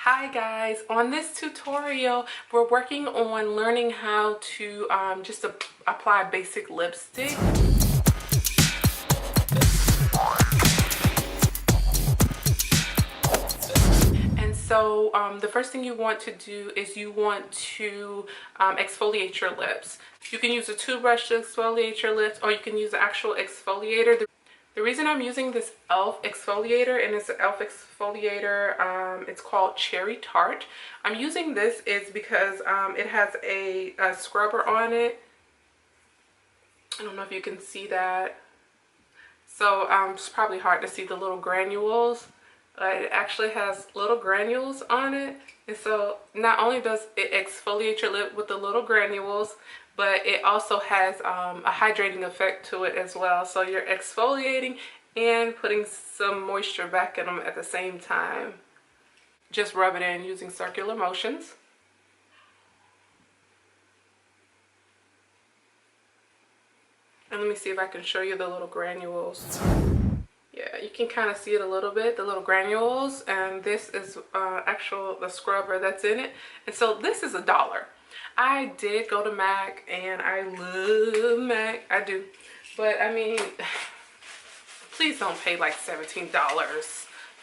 Hi guys, on this tutorial we're working on learning how to apply basic lipstick. And so the first thing you want to do is you want to exfoliate your lips. You can use a toothbrush to exfoliate your lips, or you can use an actual exfoliator. The reason I'm using this e.l.f. exfoliator, and it's an e.l.f. exfoliator, it's called Cherry Tart. I'm using this is because it has a scrubber on it. I don't know if you can see that. So it's probably hard to see the little granules. It actually has little granules on it. And so not only does it exfoliate your lip with the little granules, but it also has a hydrating effect to it as well. So you're exfoliating and putting some moisture back in them at the same time. Just rub it in using circular motions. And let me see if I can show you the little granules. Yeah, you can kind of see it a little bit, the little granules, and this is the scrubber that's in it. And so this is $1. I did go to MAC, and I love MAC, I do, but I mean, please don't pay like $17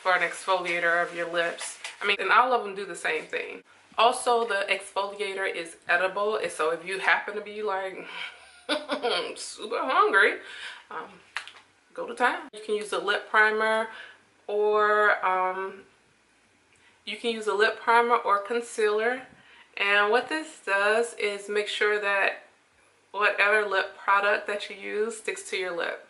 for an exfoliator of your lips. I mean, and all of them do the same thing. Also, the exfoliator is edible, and so if you happen to be like super hungry, go to town. You can use a lip primer, or concealer. And what this does is make sure that whatever lip product that you use sticks to your lip.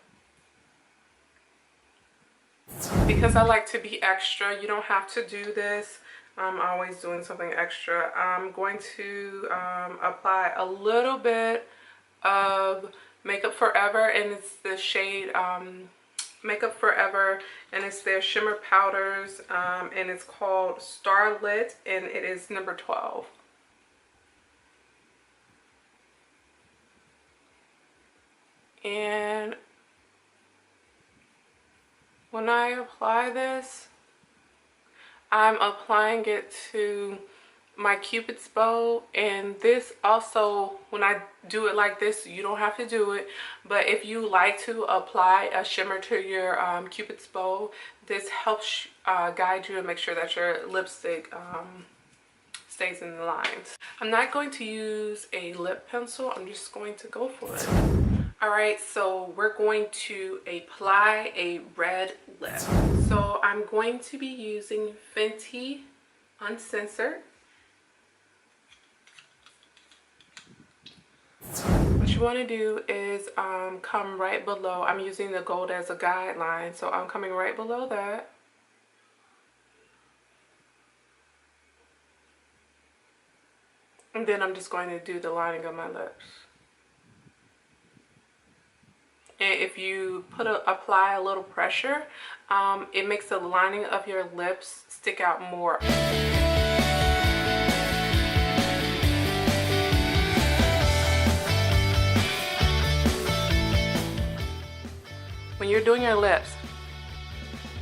Because I like to be extra, you don't have to do this. I'm always doing something extra. I'm going to apply a little bit of Makeup Forever, and it's the shade Makeup Forever, and it's their shimmer powders, and it's called Starlit, and it is number 12. And when I apply this, I'm applying it to my Cupid's bow. And this also, when I do it like this, you don't have to do it, but if you like to apply a shimmer to your Cupid's bow, this helps guide you and make sure that your lipstick stays in the lines. I'm not going to use a lip pencil, I'm just going to go for it. Alright, so we're going to apply a red lip. So I'm going to be using Fenty Uncensored. What you want to do is come right below. I'm using the gold as a guideline, so I'm coming right below that. And then I'm just going to do the lining of my lips. And if you apply a little pressure, it makes the lining of your lips stick out more. When you're doing your lips,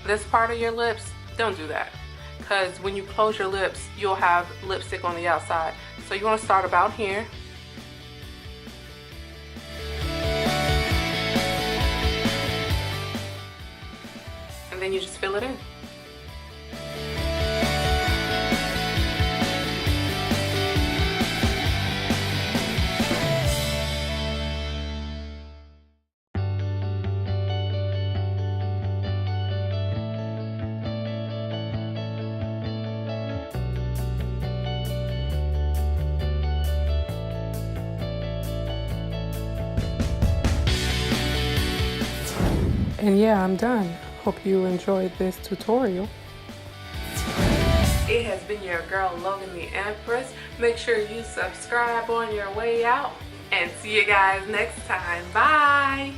this part of your lips, don't do that. Because when you close your lips, you'll have lipstick on the outside. So you want to start about here. And then you just fill it in. And yeah, I'm done. Hope you enjoyed this tutorial. It has been your girl Logan the Empress. Make sure you subscribe on your way out, and see you guys next time. Bye!